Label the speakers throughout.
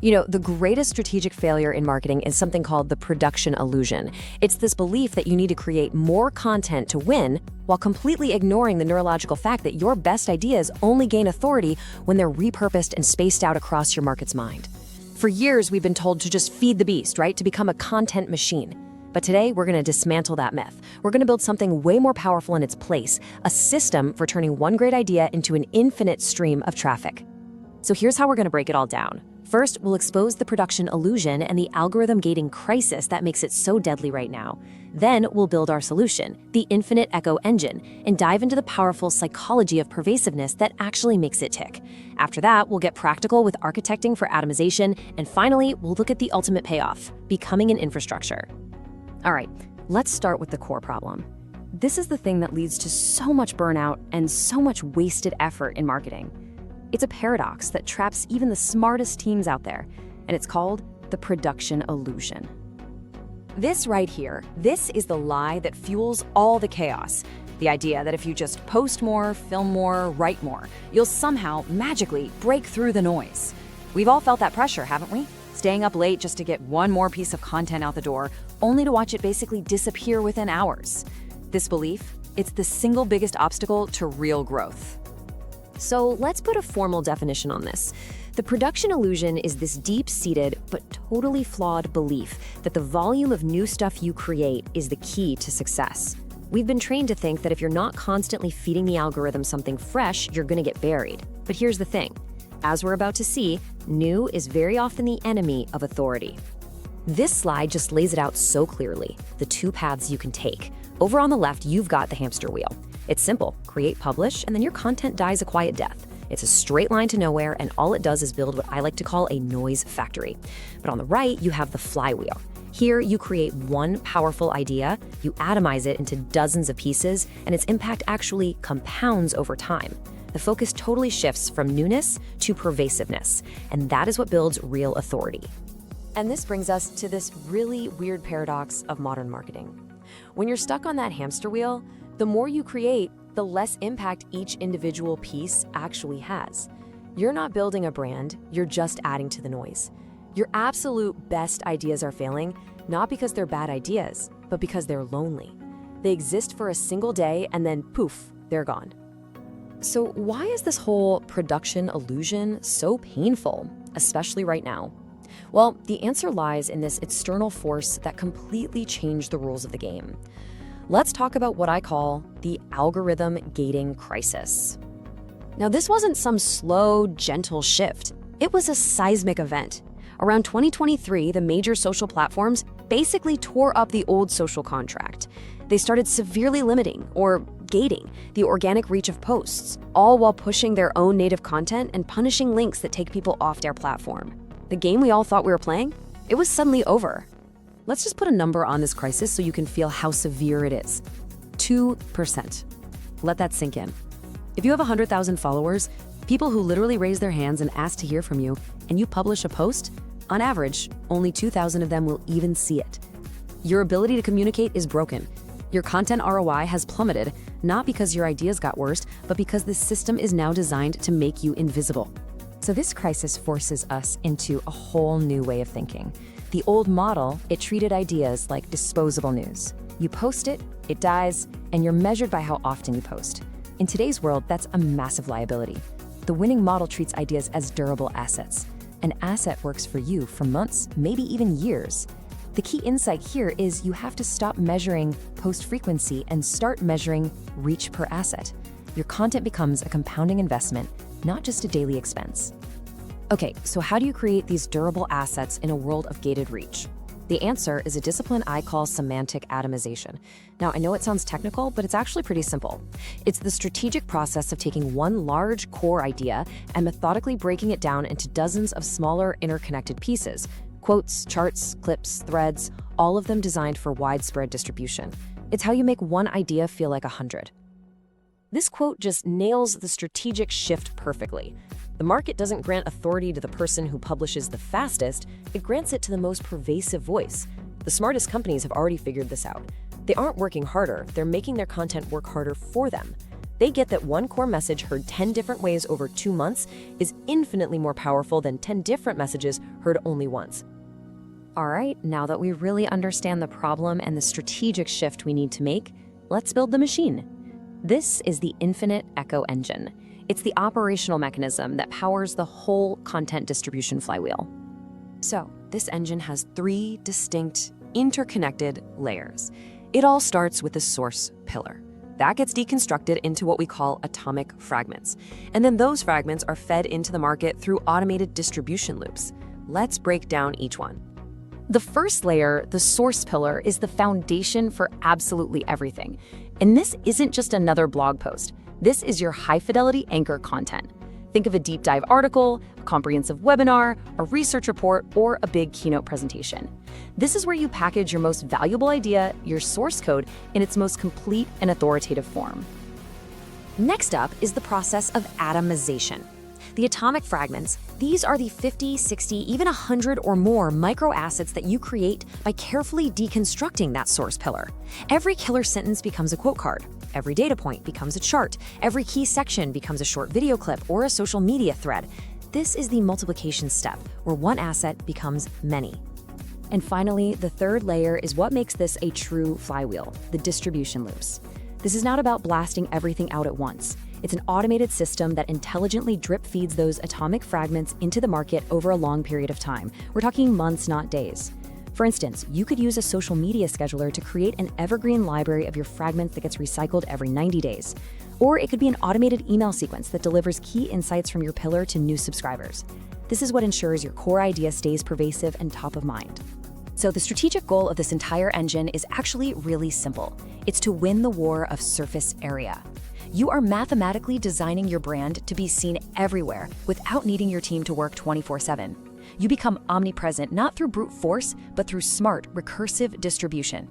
Speaker 1: The greatest strategic failure in marketing is something called the production illusion. It's this belief that you need to create more content to win while completely ignoring the neurological fact that your best ideas only gain authority when they're repurposed and spaced out across your market's mind. For years, we've been told to just feed the beast, right? To become a content machine. But today, we're going to dismantle that myth. We're going to build something way more powerful in its place, a system for turning one great idea into an infinite stream of traffic. So here's how we're going to break it all down. First, we'll expose the production illusion and the algorithm gating crisis that makes it so deadly right now. Then we'll build our solution, the infinite echo engine, and dive into the powerful psychology of pervasiveness that actually makes it tick. After that, we'll get practical with architecting for atomization, and finally, we'll look at the ultimate payoff, becoming an infrastructure. All right, let's start with the core problem. This is the thing that leads to so much burnout and so much wasted effort in marketing. It's a paradox that traps even the smartest teams out there, and it's called the production illusion. This right here, this is the lie that fuels all the chaos. The idea that if you just post more, film more, write more, you'll somehow magically break through the noise. We've all felt that pressure, haven't we? Staying up late just to get one more piece of content out the door, only to watch it basically disappear within hours. This belief, it's the single biggest obstacle to real growth. So let's put a formal definition on this. The production illusion is this deep-seated but totally flawed belief that the volume of new stuff you create is the key to success. We've been trained to think that if you're not constantly feeding the algorithm something fresh, you're going to get buried. But here's the thing. As we're about to see, new is very often the enemy of authority. This slide just lays it out so clearly, the two paths you can take. Over on the left, you've got the hamster wheel. It's simple, create, publish, and then your content dies a quiet death. It's a straight line to nowhere, and all it does is build what I like to call a noise factory. But on the right, you have the flywheel. Here, you create one powerful idea, you atomize it into dozens of pieces, and its impact actually compounds over time. The focus totally shifts from newness to pervasiveness, and that is what builds real authority. And this brings us to this really weird paradox of modern marketing. When you're stuck on that hamster wheel, the more you create, the less impact each individual piece actually has. You're not building a brand, you're just adding to the noise. Your absolute best ideas are failing, not because they're bad ideas, but because they're lonely. They exist for a single day and then poof, they're gone. So why is this whole production illusion so painful, especially right now? Well, the answer lies in this external force that completely changed the rules of the game. Let's talk about what I call the algorithm gating crisis. Now, this wasn't some slow, gentle shift. It was a seismic event. Around 2023, the major social platforms basically tore up the old social contract. They started severely limiting, or gating, the organic reach of posts, all while pushing their own native content and punishing links that take people off their platform. The game we all thought we were playing, it was suddenly over. Let's just put a number on this crisis so you can feel how severe it is. 2%. Let that sink in. If you have 100,000 followers, people who literally raise their hands and ask to hear from you, and you publish a post, on average, only 2,000 of them will even see it. Your ability to communicate is broken. Your content ROI has plummeted, not because your ideas got worse, but because the system is now designed to make you invisible. So this crisis forces us into a whole new way of thinking. The old model, it treated ideas like disposable news. You post it, it dies, and you're measured by how often you post. In today's world, that's a massive liability. The winning model treats ideas as durable assets. An asset works for you for months, maybe even years. The key insight here is you have to stop measuring post frequency and start measuring reach per asset. Your content becomes a compounding investment, not just a daily expense. Okay, so how do you create these durable assets in a world of gated reach? The answer is a discipline I call semantic atomization. Now, I know it sounds technical, but it's actually pretty simple. It's the strategic process of taking one large core idea and methodically breaking it down into dozens of smaller interconnected pieces. Quotes, charts, clips, threads, all of them designed for widespread distribution. It's how you make one idea feel like 100. This quote just nails the strategic shift perfectly. The market doesn't grant authority to the person who publishes the fastest, it grants it to the most pervasive voice. The smartest companies have already figured this out. They aren't working harder, they're making their content work harder for them.
Speaker 2: They get that one core message heard 10 different ways over 2 months is infinitely more powerful than 10 different messages heard only once.
Speaker 1: All right, now that we really understand the problem and the strategic shift we need to make, let's build the machine. This is the Infinite Echo Engine. It's the operational mechanism that powers the whole content distribution flywheel. So, this engine has 3 distinct, interconnected layers. It all starts with the source pillar. That gets deconstructed into what we call atomic fragments. And then those fragments are fed into the market through automated distribution loops. Let's break down each one. The first layer, the source pillar, is the foundation for absolutely everything. And this isn't just another blog post. This is your high-fidelity anchor content. Think of a deep dive article, a comprehensive webinar, a research report, or a big keynote presentation. This is where you package your most valuable idea, your source code, in its most complete and authoritative form. Next up is the process of atomization. The atomic fragments, these are the 50, 60, even 100 or more microassets that you create by carefully deconstructing that source pillar. Every killer sentence becomes a quote card. Every data point becomes a chart. Every key section becomes a short video clip or a social media thread. This is the multiplication step, where one asset becomes many. And finally, the third layer is what makes this a true flywheel, the distribution loops. This is not about blasting everything out at once. It's an automated system that intelligently drip feeds those atomic fragments into the market over a long period of time. We're talking months, not days. For instance, you could use a social media scheduler to create an evergreen library of your fragments that gets recycled every 90 days. Or it could be an automated email sequence that delivers key insights from your pillar to new subscribers. This is what ensures your core idea stays pervasive and top of mind. So the strategic goal of this entire engine is actually really simple. It's to win the war of surface area. You are mathematically designing your brand to be seen everywhere without needing your team to work 24/7. You become omnipresent not through brute force, but through smart, recursive distribution.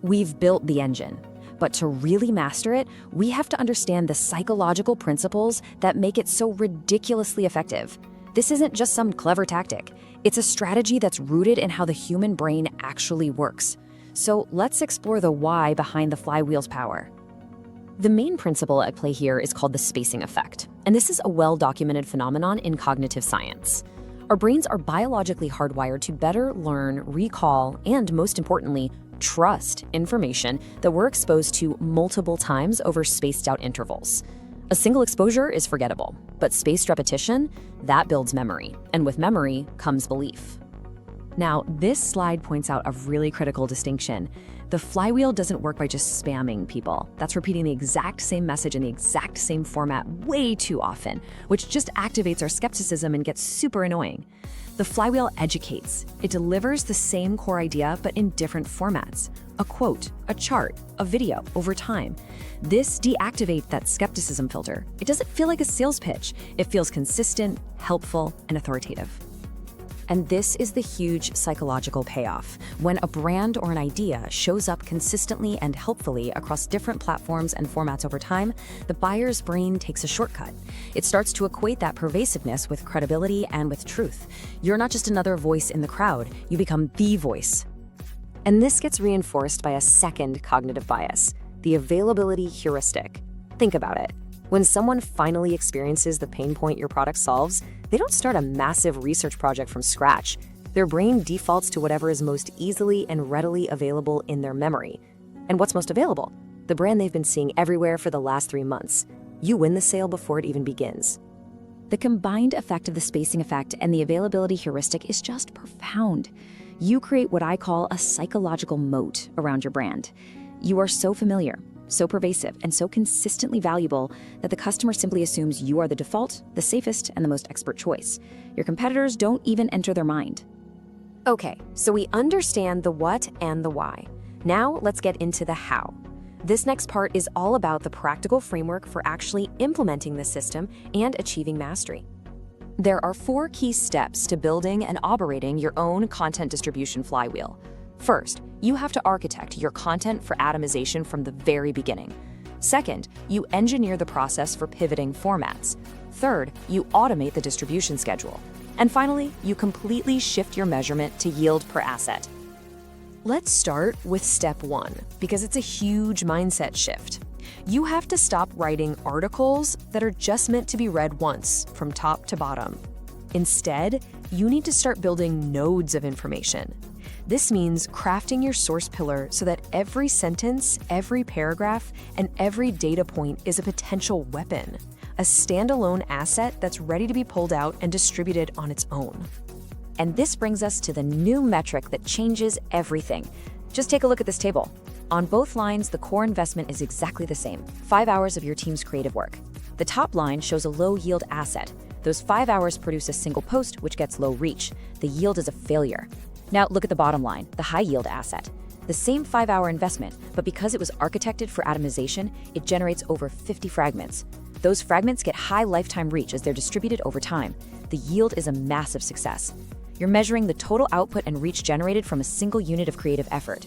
Speaker 1: We've built the engine, but to really master it, we have to understand the psychological principles that make it so ridiculously effective. This isn't just some clever tactic. It's a strategy that's rooted in how the human brain actually works. So let's explore the why behind the flywheel's power. The main principle at play here is called the spacing effect, and this is a well-documented phenomenon in cognitive science. Our brains are biologically hardwired to better learn, recall, and most importantly, trust information that we're exposed to multiple times over spaced-out intervals. A single exposure is forgettable, but spaced repetition, that builds memory, and with memory comes belief. Now, this slide points out a really critical distinction. The flywheel doesn't work by just spamming people. That's repeating the exact same message in the exact same format way too often, which just activates our skepticism and gets super annoying. The flywheel educates. It delivers the same core idea, but in different formats. A quote, a chart, a video over time. This deactivates that skepticism filter. It doesn't feel like a sales pitch. It feels consistent, helpful, and authoritative. And this is the huge psychological payoff. When a brand or an idea shows up consistently and helpfully across different platforms and formats over time, the buyer's brain takes a shortcut. It starts to equate that pervasiveness with credibility and with truth. You're not just another voice in the crowd, you become the voice. And this gets reinforced by a second cognitive bias, the availability heuristic. Think about it. When someone finally experiences the pain point your product solves, they don't start a massive research project from scratch. Their brain defaults to whatever is most easily and readily available in their memory. And what's most available? The brand they've been seeing everywhere for the last 3 months. You win the sale before it even begins. The combined effect of the spacing effect and the availability heuristic is just profound. You create what I call a psychological moat around your brand. You are so familiar, so pervasive, and so consistently valuable that the customer simply assumes you are the default, the safest, and the most expert choice. Your competitors don't even enter their mind. Okay, so we understand the what and the why. Now let's get into the how. This next part is all about the practical framework for actually implementing the system and achieving mastery. There are 4 key steps to building and operating your own content distribution flywheel. First, you have to architect your content for atomization from the very beginning. Second, you engineer the process for pivoting formats. Third, you automate the distribution schedule. And finally, you completely shift your measurement to yield per asset. Let's start with step 1, because it's a huge mindset shift.
Speaker 2: You have to stop writing articles that are just meant to be read once, from top to bottom. Instead, you need to start building nodes of information. This means crafting your source pillar so that every sentence, every paragraph, and every data point is a potential weapon, a standalone asset that's ready to be pulled out and distributed on its own.
Speaker 1: And this brings us to the new metric that changes everything. Just take a look at this table. On both lines, the core investment is exactly the same, 5 hours of your team's creative work. The top line shows a low-yield asset. Those 5 hours produce a single post, which gets low reach. The yield is a failure. Now look at the bottom line, the high-yield asset. The same 5-hour investment, but because it was architected for atomization, it generates over 50 fragments. Those fragments get high lifetime reach as they're distributed over time. The yield is a massive success. You're measuring the total output and reach generated from a single unit of creative effort.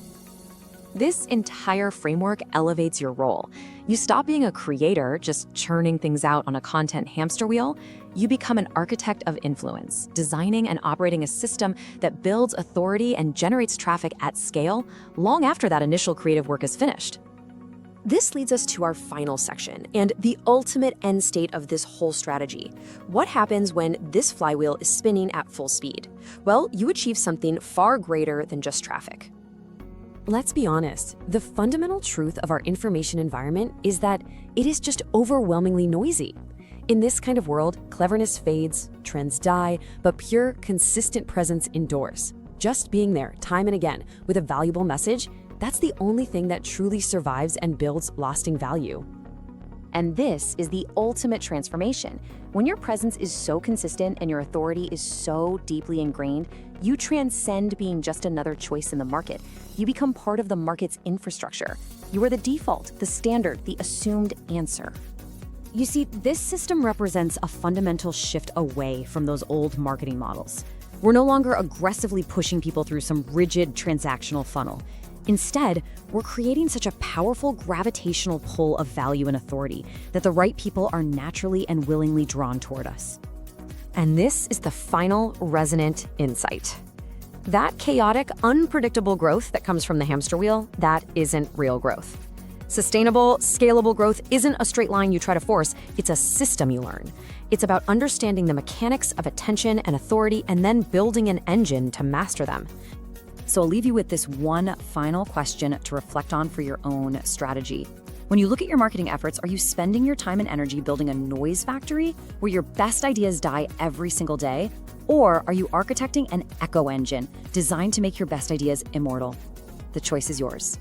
Speaker 1: This entire framework elevates your role. You stop being a creator, just churning things out on a content hamster wheel. You become an architect of influence, designing and operating a system that builds authority and generates traffic at scale long after that initial creative work is finished. This leads us to our final section and the ultimate end state of this whole strategy. What happens when this flywheel is spinning at full speed? Well, you achieve something far greater than just traffic. Let's be honest, the fundamental truth of our information environment is that it is just overwhelmingly noisy. In this kind of world, cleverness fades, trends die, but pure, consistent presence endures. Just being there time and again with a valuable message, that's the only thing that truly survives and builds lasting value. And this is the ultimate transformation. When your presence is so consistent and your authority is so deeply ingrained, you transcend being just another choice in the market. You become part of the market's infrastructure. You are the default, the standard, the assumed answer. You see, this system represents a fundamental shift away from those old marketing models. We're no longer aggressively pushing people through some rigid transactional funnel. Instead, we're creating such a powerful gravitational pull of value and authority that the right people are naturally and willingly drawn toward us. And this is the final resonant insight. That chaotic, unpredictable growth that comes from the hamster wheel, that isn't real growth. Sustainable, scalable growth isn't a straight line you try to force, it's a system you learn. It's about understanding the mechanics of attention and authority and then building an engine to master them. So I'll leave you with this one final question to reflect on for your own strategy. When you look at your marketing efforts, are you spending your time and energy building a noise factory where your best ideas die every single day? Or are you architecting an echo engine designed to make your best ideas immortal? The choice is yours.